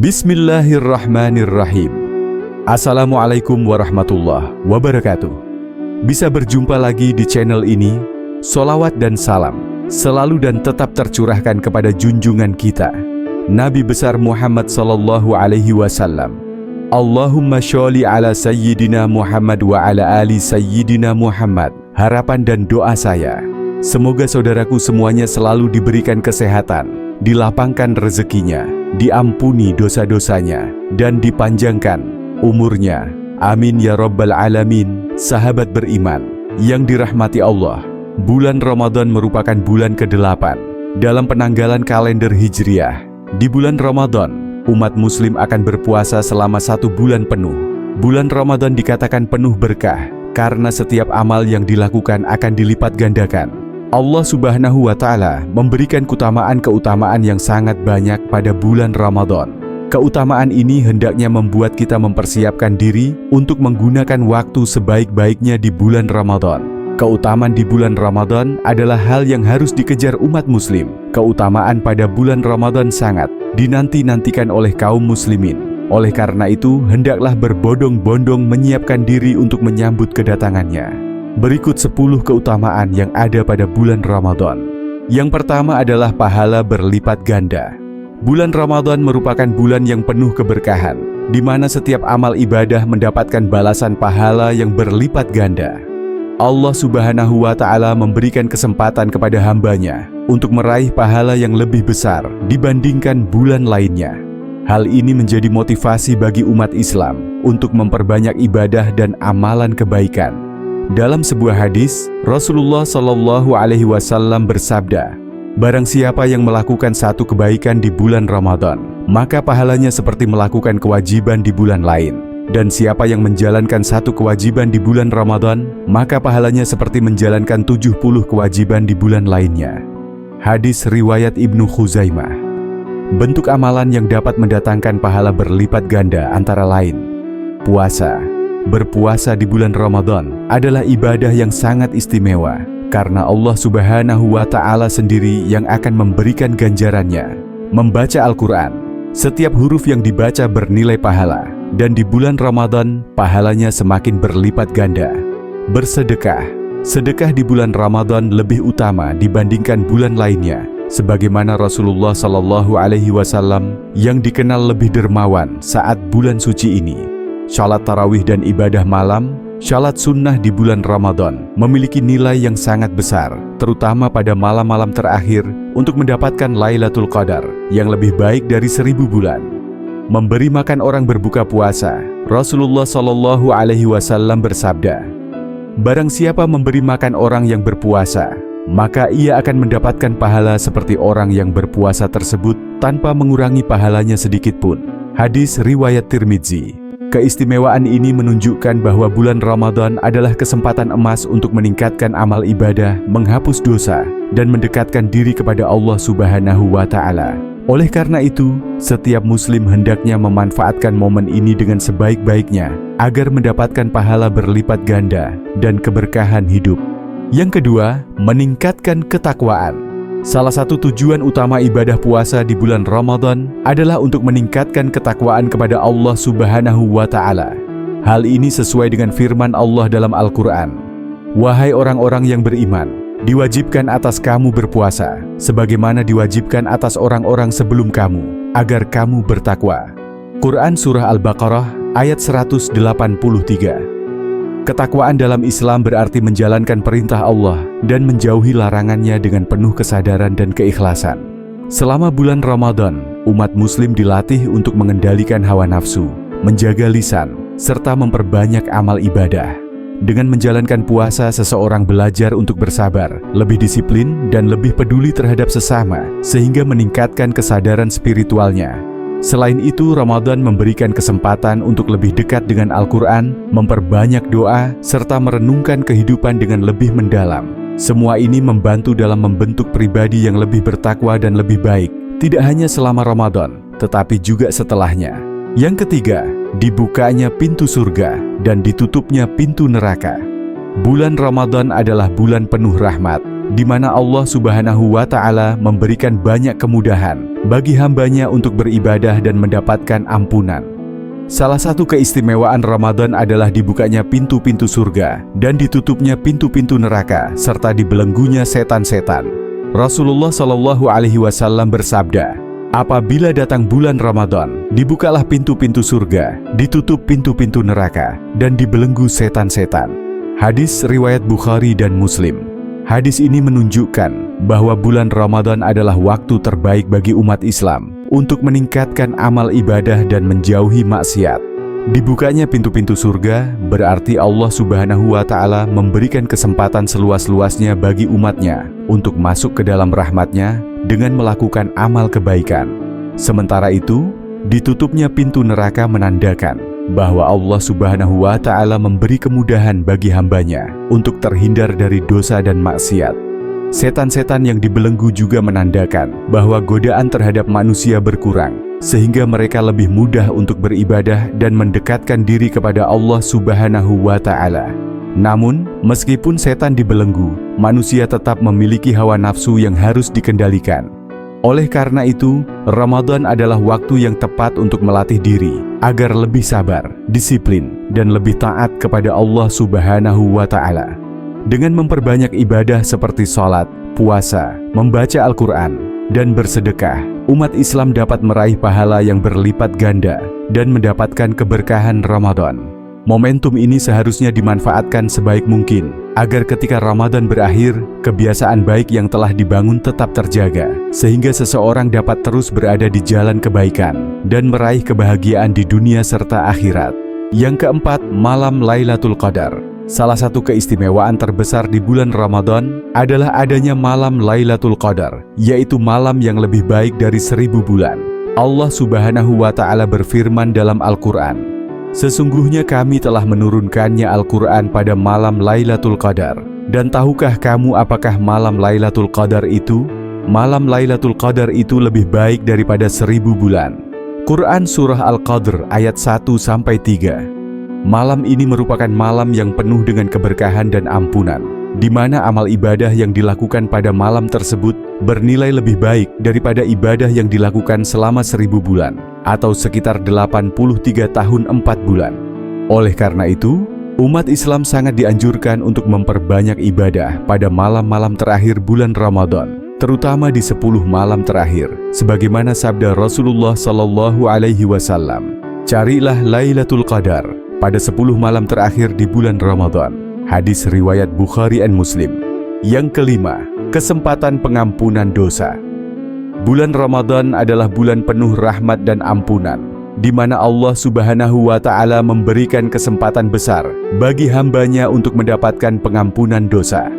Bismillahirrahmanirrahim. Assalamualaikum warahmatullahi wabarakatuh. Bisa berjumpa lagi di channel ini. Solawat dan salam selalu dan tetap tercurahkan kepada junjungan kita, Nabi besar Muhammad sallallahu alaihi wasallam. Allahumma sholli ala sayyidina Muhammad wa ala ali sayyidina Muhammad. Harapan dan doa saya, semoga saudaraku semuanya selalu diberikan kesehatan, dilapangkan rezekinya, diampuni dosa-dosanya, dan dipanjangkan umurnya. Amin ya rabbal alamin. Sahabat beriman yang dirahmati Allah, bulan Ramadan merupakan bulan ke-8 dalam penanggalan kalender Hijriah. Di bulan Ramadan, umat muslim akan berpuasa selama 1 bulan penuh. Bulan Ramadan dikatakan penuh berkah karena setiap amal yang dilakukan akan dilipat gandakan. Allah Subhanahu wa Ta'ala memberikan keutamaan yang sangat banyak pada bulan Ramadan. Keutamaan ini hendaknya membuat kita mempersiapkan diri untuk menggunakan waktu sebaik-baiknya di bulan Ramadan. Keutamaan di bulan Ramadan adalah hal yang harus dikejar umat muslim. Keutamaan pada bulan Ramadan sangat dinanti-nantikan oleh kaum muslimin. Oleh karena itu, hendaklah berbondong-bondong menyiapkan diri untuk menyambut kedatangannya. Berikut 10 keutamaan yang ada pada bulan Ramadan. Yang pertama adalah pahala berlipat ganda. Bulan Ramadan merupakan bulan yang penuh keberkahan, di mana setiap amal ibadah mendapatkan balasan pahala yang berlipat ganda. Allah Subhanahu wa Ta'ala memberikan kesempatan kepada hambanya untuk meraih pahala yang lebih besar dibandingkan bulan lainnya. Hal ini menjadi motivasi bagi umat Islam untuk memperbanyak ibadah dan amalan kebaikan. Dalam sebuah hadis, Rasulullah Shallallahu Alaihi Wasallam bersabda, "Barang siapa yang melakukan satu kebaikan di bulan Ramadan, maka pahalanya seperti melakukan kewajiban di bulan lain. Dan siapa yang menjalankan satu kewajiban di bulan Ramadan, maka pahalanya seperti menjalankan 70 kewajiban di bulan lainnya." Hadis riwayat Ibnu Khuzaimah. Bentuk amalan yang dapat mendatangkan pahala berlipat ganda antara lain puasa. Berpuasa di bulan Ramadan adalah ibadah yang sangat istimewa karena Allah Subhanahu wa Ta'ala sendiri yang akan memberikan ganjarannya. Membaca Al-Quran, setiap huruf yang dibaca bernilai pahala, dan di bulan Ramadan pahalanya semakin berlipat ganda. Bersedekah, sedekah di bulan Ramadan lebih utama dibandingkan bulan lainnya, sebagaimana Rasulullah Shallallahu Alaihi Wasallam yang dikenal lebih dermawan saat bulan suci ini. Salat tarawih dan ibadah malam, salat sunnah di bulan Ramadan memiliki nilai yang sangat besar, terutama pada malam-malam terakhir untuk mendapatkan Lailatul Qadar yang lebih baik dari 1000 bulan. Memberi makan orang berbuka puasa, Rasulullah Shallallahu Alaihi Wasallam bersabda, "Barang siapa memberi makan orang yang berpuasa, maka ia akan mendapatkan pahala seperti orang yang berpuasa tersebut tanpa mengurangi pahalanya sedikit pun." Hadis riwayat Tirmidzi. Keistimewaan ini menunjukkan bahwa bulan Ramadan adalah kesempatan emas untuk meningkatkan amal ibadah, menghapus dosa, dan mendekatkan diri kepada Allah Subhanahu wa Ta'ala. Oleh karena itu, setiap muslim hendaknya memanfaatkan momen ini dengan sebaik-baiknya agar mendapatkan pahala berlipat ganda dan keberkahan hidup. Yang kedua, meningkatkan ketakwaan. Salah satu tujuan utama ibadah puasa di bulan Ramadan adalah untuk meningkatkan ketakwaan kepada Allah Subhanahu wa Ta'ala. Hal ini sesuai dengan firman Allah dalam Al-Quran, "Wahai orang-orang yang beriman, diwajibkan atas kamu berpuasa, sebagaimana diwajibkan atas orang-orang sebelum kamu, agar kamu bertakwa." Quran Surah Al-Baqarah ayat 183. Ketakwaan dalam Islam berarti menjalankan perintah Allah dan menjauhi larangannya dengan penuh kesadaran dan keikhlasan. Selama bulan Ramadan, umat muslim dilatih untuk mengendalikan hawa nafsu, menjaga lisan, serta memperbanyak amal ibadah. Dengan menjalankan puasa, seseorang belajar untuk bersabar, lebih disiplin, dan lebih peduli terhadap sesama, sehingga meningkatkan kesadaran spiritualnya. Selain itu, Ramadan memberikan kesempatan untuk lebih dekat dengan Al-Quran, memperbanyak doa, serta merenungkan kehidupan dengan lebih mendalam. Semua ini membantu dalam membentuk pribadi yang lebih bertakwa dan lebih baik, tidak hanya selama Ramadan, tetapi juga setelahnya. Yang ketiga, dibukanya pintu surga dan ditutupnya pintu neraka. Bulan Ramadan adalah bulan penuh rahmat, di mana Allah Subhanahu wa Ta'ala memberikan banyak kemudahan bagi hambanya untuk beribadah dan mendapatkan ampunan. Salah satu keistimewaan Ramadan adalah dibukanya pintu-pintu surga dan ditutupnya pintu-pintu neraka serta dibelenggunya setan-setan. Rasulullah Shallallahu Alaihi Wasallam bersabda, apabila datang bulan Ramadan, dibukalah pintu-pintu surga, ditutup pintu-pintu neraka, dan dibelenggu setan-setan. Hadis riwayat Bukhari dan Muslim. Hadis ini menunjukkan bahwa bulan Ramadan adalah waktu terbaik bagi umat Islam untuk meningkatkan amal ibadah dan menjauhi maksiat. Dibukanya pintu-pintu surga berarti Allah Subhanahu wa Ta'ala memberikan kesempatan seluas-luasnya bagi umatnya untuk masuk ke dalam rahmatnya dengan melakukan amal kebaikan. Sementara itu, ditutupnya pintu neraka menandakan bahwa Allah Subhanahu wa Ta'ala memberi kemudahan bagi hambanya untuk terhindar dari dosa dan maksiat. Setan-setan yang dibelenggu juga menandakan bahwa godaan terhadap manusia berkurang, sehingga mereka lebih mudah untuk beribadah dan mendekatkan diri kepada Allah Subhanahu wa Ta'ala. Namun, meskipun setan dibelenggu, manusia tetap memiliki hawa nafsu yang harus dikendalikan. Oleh karena itu, Ramadan adalah waktu yang tepat untuk melatih diri agar lebih sabar, disiplin, dan lebih taat kepada Allah Subhanahu wa Ta'ala. Dengan memperbanyak ibadah seperti sholat, puasa, membaca Al-Quran, dan bersedekah, umat Islam dapat meraih pahala yang berlipat ganda dan mendapatkan keberkahan Ramadan. Momentum ini seharusnya dimanfaatkan sebaik mungkin agar ketika Ramadan berakhir, kebiasaan baik yang telah dibangun tetap terjaga, sehingga seseorang dapat terus berada di jalan kebaikan dan meraih kebahagiaan di dunia serta akhirat. Yang keempat, malam Lailatul Qadar. Salah satu keistimewaan terbesar di bulan Ramadan adalah adanya malam Lailatul Qadar, yaitu malam yang lebih baik dari 1000 bulan. Allah Subhanahu wa Ta'ala berfirman dalam Al-Quran, sesungguhnya kami telah menurunkannya Al-Quran pada malam Lailatul Qadar. Dan tahukah kamu apakah malam Lailatul Qadar itu? Malam Lailatul Qadar itu lebih baik daripada 1000 bulan. Quran Surah Al-Qadr ayat 1-3. Malam ini merupakan malam yang penuh dengan keberkahan dan ampunan, di mana amal ibadah yang dilakukan pada malam tersebut bernilai lebih baik daripada ibadah yang dilakukan selama 1000 bulan, atau sekitar 83 tahun 4 bulan. Oleh karena itu, umat Islam sangat dianjurkan untuk memperbanyak ibadah pada malam-malam terakhir bulan Ramadan, terutama di 10 malam terakhir, sebagaimana sabda Rasulullah Shallallahu Alaihi Wasallam, carilah Lailatul Qadar pada 10 malam terakhir di bulan Ramadan. Hadis riwayat Bukhari dan Muslim. Yang kelima, kesempatan pengampunan dosa. Bulan Ramadan adalah bulan penuh rahmat dan ampunan, di mana Allah Subhanahu wa Ta'ala memberikan kesempatan besar bagi hambanya untuk mendapatkan pengampunan dosa.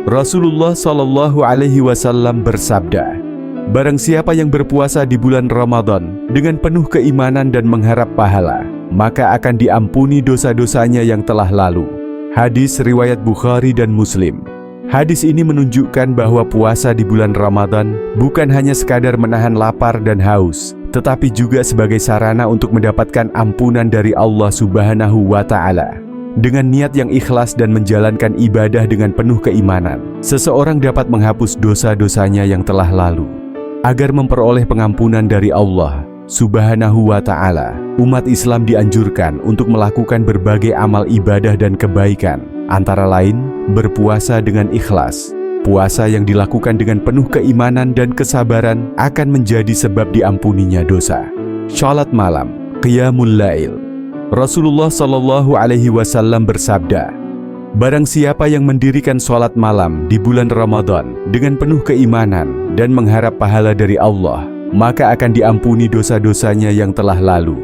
Rasulullah Shallallahu Alaihi Wasallam bersabda, barang siapa yang berpuasa di bulan Ramadan dengan penuh keimanan dan mengharap pahala, maka akan diampuni dosa-dosanya yang telah lalu. Hadis riwayat Bukhari dan Muslim. Hadis ini menunjukkan bahwa puasa di bulan Ramadan bukan hanya sekadar menahan lapar dan haus, tetapi juga sebagai sarana untuk mendapatkan ampunan dari Allah Subhanahu wa Ta'ala. Dengan niat yang ikhlas dan menjalankan ibadah dengan penuh keimanan, seseorang dapat menghapus dosa-dosanya yang telah lalu. Agar memperoleh pengampunan dari Allah Subhanahu wa Ta'ala, umat Islam dianjurkan untuk melakukan berbagai amal ibadah dan kebaikan, antara lain berpuasa dengan ikhlas. Puasa yang dilakukan dengan penuh keimanan dan kesabaran akan menjadi sebab diampuninya dosa. Shalat malam, Qiyamul Lail. Rasulullah Shallallahu Alaihi Wasallam bersabda, barang siapa yang mendirikan sholat malam di bulan Ramadan dengan penuh keimanan dan mengharap pahala dari Allah, maka akan diampuni dosa-dosanya yang telah lalu.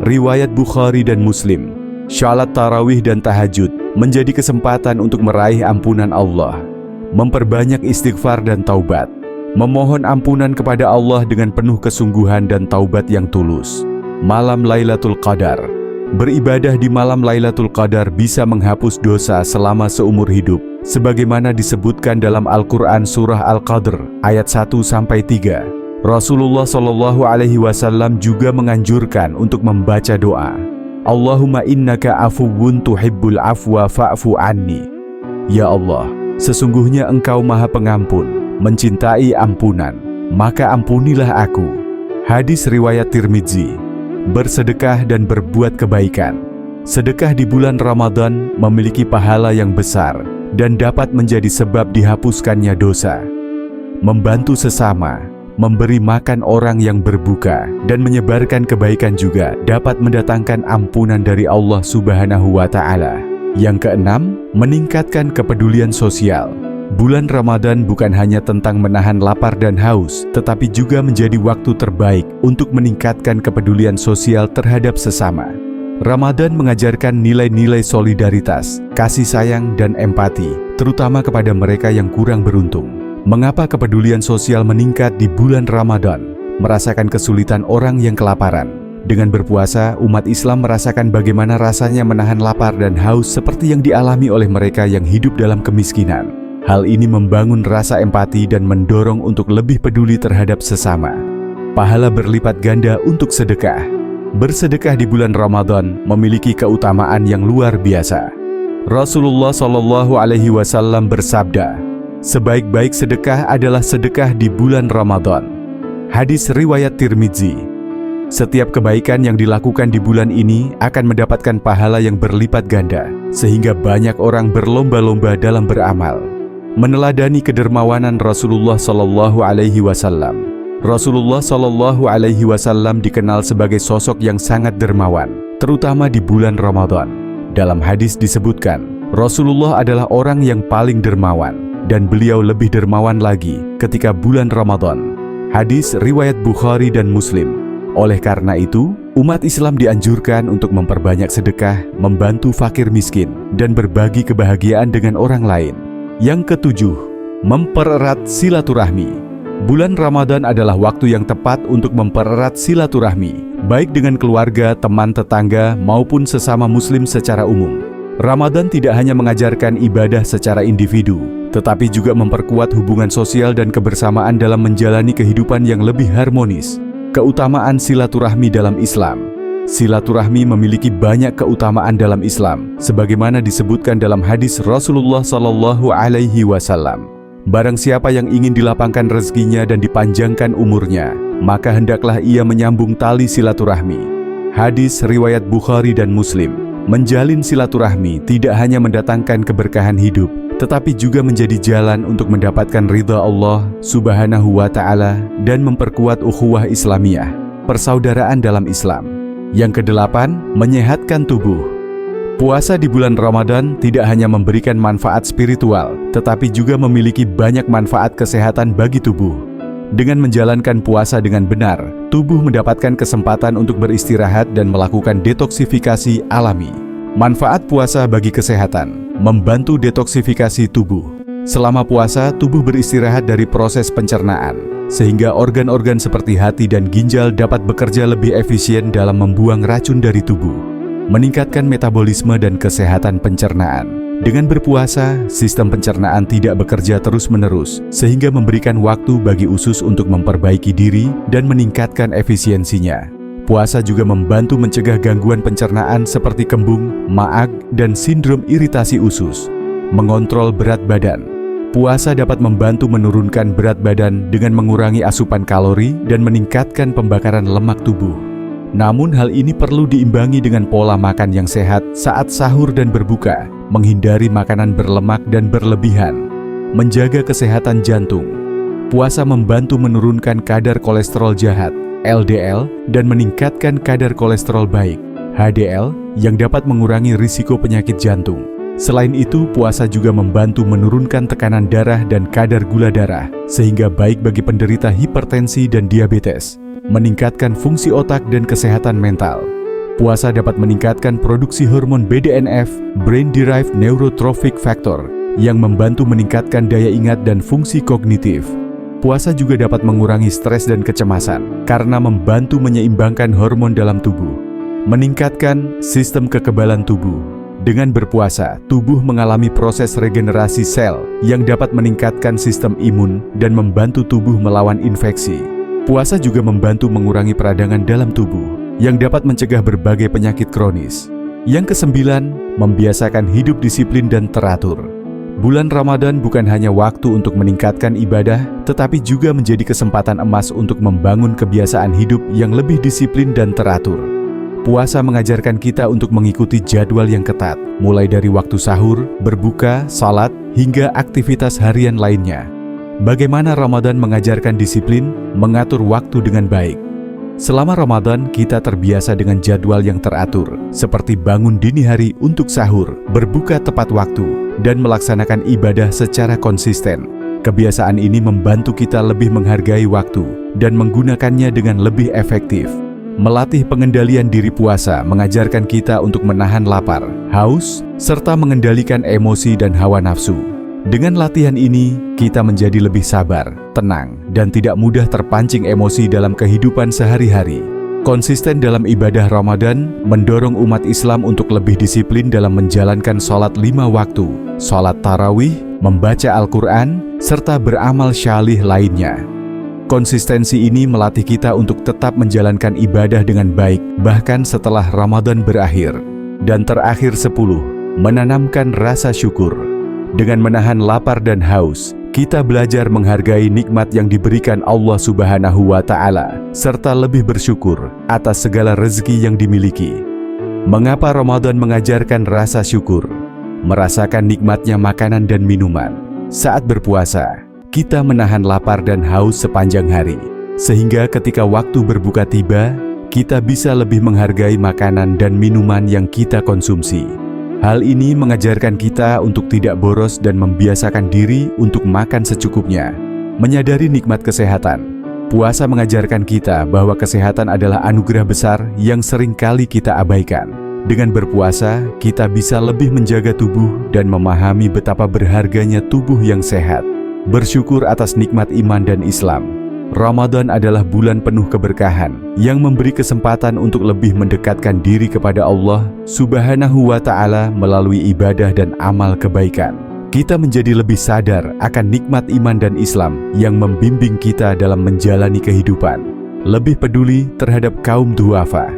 Riwayat Bukhari dan Muslim. Shalat tarawih dan tahajud menjadi kesempatan untuk meraih ampunan Allah, memperbanyak istighfar dan taubat, memohon ampunan kepada Allah dengan penuh kesungguhan dan taubat yang tulus. Malam Lailatul Qadar. Beribadah di malam Lailatul Qadar bisa menghapus dosa selama seumur hidup, sebagaimana disebutkan dalam Al-Quran Surah Al-Qadr ayat 1-3. Rasulullah Shallallahu Alaihi Wasallam juga menganjurkan untuk membaca doa, Allahumma innaka afuwun tuhibbul afwa fa'fu anni. Ya Allah, Sesungguhnya Engkau Maha Pengampun, mencintai ampunan, maka ampunilah aku. Hadis riwayat Tirmidzi. Bersedekah dan berbuat kebaikan. Sedekah di bulan Ramadan memiliki pahala yang besar dan dapat menjadi sebab dihapuskannya dosa. Membantu sesama, memberi makan orang yang berbuka, dan menyebarkan kebaikan juga dapat mendatangkan ampunan dari Allah Subhanahu wa Ta'ala. Yang keenam, meningkatkan kepedulian sosial. Bulan Ramadan bukan hanya tentang menahan lapar dan haus, tetapi juga menjadi waktu terbaik untuk meningkatkan kepedulian sosial terhadap sesama. Ramadan mengajarkan nilai-nilai solidaritas, kasih sayang, dan empati, terutama kepada mereka yang kurang beruntung. Mengapa kepedulian sosial meningkat di bulan Ramadan? Merasakan kesulitan orang yang kelaparan. Dengan berpuasa, umat Islam merasakan bagaimana rasanya menahan lapar dan haus seperti yang dialami oleh mereka yang hidup dalam kemiskinan. Hal ini membangun rasa empati dan mendorong untuk lebih peduli terhadap sesama. Pahala berlipat ganda untuk sedekah. Bersedekah di bulan Ramadan memiliki keutamaan yang luar biasa. Rasulullah Shallallahu Alaihi Wasallam bersabda, sebaik-baik sedekah adalah sedekah di bulan Ramadan. Hadis riwayat Tirmidzi. Setiap kebaikan yang dilakukan di bulan ini akan mendapatkan pahala yang berlipat ganda, sehingga banyak orang berlomba-lomba dalam beramal. Meneladani kedermawanan Rasulullah Shallallahu Alaihi Wasallam. Rasulullah Shallallahu Alaihi Wasallam dikenal sebagai sosok yang sangat dermawan, terutama di bulan Ramadan. Dalam hadis disebutkan, Rasulullah adalah orang yang paling dermawan, dan beliau lebih dermawan lagi ketika bulan Ramadan. Hadis riwayat Bukhari dan Muslim. Oleh karena itu, umat Islam dianjurkan untuk memperbanyak sedekah, membantu fakir miskin, dan berbagi kebahagiaan dengan orang lain. Yang ketujuh, mempererat silaturahmi. Bulan Ramadan adalah waktu yang tepat untuk mempererat silaturahmi, baik dengan keluarga, teman, tetangga, maupun sesama muslim secara umum. Ramadan tidak hanya mengajarkan ibadah secara individu, tetapi juga memperkuat hubungan sosial dan kebersamaan dalam menjalani kehidupan yang lebih harmonis. Keutamaan silaturahmi dalam Islam. Silaturahmi memiliki banyak keutamaan dalam Islam, sebagaimana disebutkan dalam hadis Rasulullah Shallallahu Alaihi Wasallam. Barang siapa yang ingin dilapangkan rezekinya dan dipanjangkan umurnya, maka hendaklah ia menyambung tali silaturahmi. Hadis riwayat Bukhari dan Muslim. Menjalin silaturahmi tidak hanya mendatangkan keberkahan hidup, tetapi juga menjadi jalan untuk mendapatkan ridha Allah Subhanahu wa Ta'ala dan memperkuat ukhuwah Islamiyah, persaudaraan dalam Islam. Yang kedelapan, menyehatkan tubuh. Puasa di bulan Ramadan tidak hanya memberikan manfaat spiritual, tetapi juga memiliki banyak manfaat kesehatan bagi tubuh. Dengan menjalankan puasa dengan benar, tubuh mendapatkan kesempatan untuk beristirahat dan melakukan detoksifikasi alami. Manfaat puasa bagi kesehatan, membantu detoksifikasi tubuh. Selama puasa, tubuh beristirahat dari proses pencernaan, sehingga organ-organ seperti hati dan ginjal dapat bekerja lebih efisien dalam membuang racun dari tubuh, meningkatkan metabolisme dan kesehatan pencernaan. Dengan berpuasa, sistem pencernaan tidak bekerja terus-menerus, sehingga memberikan waktu bagi usus untuk memperbaiki diri dan meningkatkan efisiensinya. Puasa juga membantu mencegah gangguan pencernaan seperti kembung, maag, dan sindrom iritasi usus. Mengontrol berat badan. Puasa dapat membantu menurunkan berat badan dengan mengurangi asupan kalori dan meningkatkan pembakaran lemak tubuh. Namun hal ini perlu diimbangi dengan pola makan yang sehat saat sahur dan berbuka, menghindari makanan berlemak dan berlebihan. Menjaga kesehatan jantung. Puasa membantu menurunkan kadar kolesterol jahat, LDL, dan meningkatkan kadar kolesterol baik, HDL, yang dapat mengurangi risiko penyakit jantung. Selain itu, puasa juga membantu menurunkan tekanan darah dan kadar gula darah, sehingga baik bagi penderita hipertensi dan diabetes. Meningkatkan fungsi otak dan kesehatan mental. Puasa dapat meningkatkan produksi hormon BDNF, Brain Derived Neurotrophic Factor, yang membantu meningkatkan daya ingat dan fungsi kognitif. Puasa juga dapat mengurangi stres dan kecemasan, karena membantu menyeimbangkan hormon dalam tubuh. Meningkatkan sistem kekebalan tubuh. Dengan berpuasa, tubuh mengalami proses regenerasi sel yang dapat meningkatkan sistem imun dan membantu tubuh melawan infeksi. Puasa juga membantu mengurangi peradangan dalam tubuh yang dapat mencegah berbagai penyakit kronis. Yang kesembilan, membiasakan hidup disiplin dan teratur. Bulan Ramadan bukan hanya waktu untuk meningkatkan ibadah, tetapi juga menjadi kesempatan emas untuk membangun kebiasaan hidup yang lebih disiplin dan teratur. Puasa mengajarkan kita untuk mengikuti jadwal yang ketat, mulai dari waktu sahur, berbuka, salat, hingga aktivitas harian lainnya. Bagaimana Ramadan mengajarkan disiplin, mengatur waktu dengan baik. Selama Ramadan, kita terbiasa dengan jadwal yang teratur, seperti bangun dini hari untuk sahur, berbuka tepat waktu, dan melaksanakan ibadah secara konsisten. Kebiasaan ini membantu kita lebih menghargai waktu dan menggunakannya dengan lebih efektif. Melatih pengendalian diri puasa mengajarkan kita untuk menahan lapar, haus, serta mengendalikan emosi dan hawa nafsu. Dengan latihan ini, kita menjadi lebih sabar, tenang, dan tidak mudah terpancing emosi dalam kehidupan sehari-hari. Konsisten dalam ibadah Ramadan mendorong umat Islam untuk lebih disiplin dalam menjalankan sholat 5 waktu, sholat tarawih, membaca Al-Quran, serta beramal syalih lainnya. Konsistensi ini melatih kita untuk tetap menjalankan ibadah dengan baik, bahkan setelah Ramadan berakhir. Dan terakhir 10, menanamkan rasa syukur. Dengan menahan lapar dan haus, kita belajar menghargai nikmat yang diberikan Allah Subhanahu wa Ta'ala, serta lebih bersyukur atas segala rezeki yang dimiliki. Mengapa Ramadan mengajarkan rasa syukur? Merasakan nikmatnya makanan dan minuman. Saat berpuasa, kita menahan lapar dan haus sepanjang hari, sehingga ketika waktu berbuka tiba, kita bisa lebih menghargai makanan dan minuman yang kita konsumsi. Hal ini mengajarkan kita untuk tidak boros dan membiasakan diri untuk makan secukupnya. Menyadari nikmat kesehatan, puasa mengajarkan kita bahwa kesehatan adalah anugerah besar yang sering kali kita abaikan. Dengan berpuasa, kita bisa lebih menjaga tubuh dan memahami betapa berharganya tubuh yang sehat. Bersyukur atas nikmat iman dan Islam. Ramadan adalah bulan penuh keberkahan yang memberi kesempatan untuk lebih mendekatkan diri kepada Allah Subhanahu wa Ta'ala melalui ibadah dan amal kebaikan. Kita menjadi lebih sadar akan nikmat iman dan Islam yang membimbing kita dalam menjalani kehidupan. Lebih peduli terhadap kaum duafa.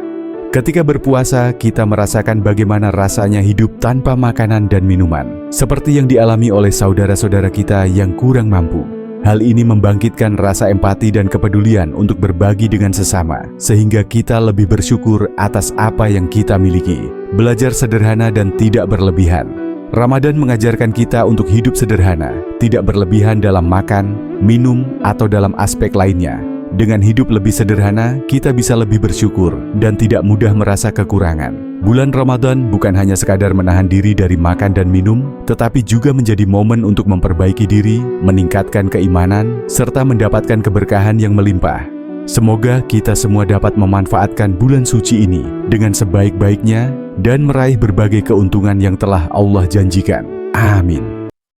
Ketika berpuasa, kita merasakan bagaimana rasanya hidup tanpa makanan dan minuman, seperti yang dialami oleh saudara-saudara kita yang kurang mampu. Hal ini membangkitkan rasa empati dan kepedulian untuk berbagi dengan sesama, sehingga kita lebih bersyukur atas apa yang kita miliki. Belajar sederhana dan tidak berlebihan. Ramadan mengajarkan kita untuk hidup sederhana, tidak berlebihan dalam makan, minum, atau dalam aspek lainnya. Dengan hidup lebih sederhana, kita bisa lebih bersyukur dan tidak mudah merasa kekurangan. Bulan Ramadan bukan hanya sekadar menahan diri dari makan dan minum, tetapi juga menjadi momen untuk memperbaiki diri, meningkatkan keimanan, serta mendapatkan keberkahan yang melimpah. Semoga kita semua dapat memanfaatkan bulan suci ini dengan sebaik-baiknya dan meraih berbagai keuntungan yang telah Allah janjikan. Amin.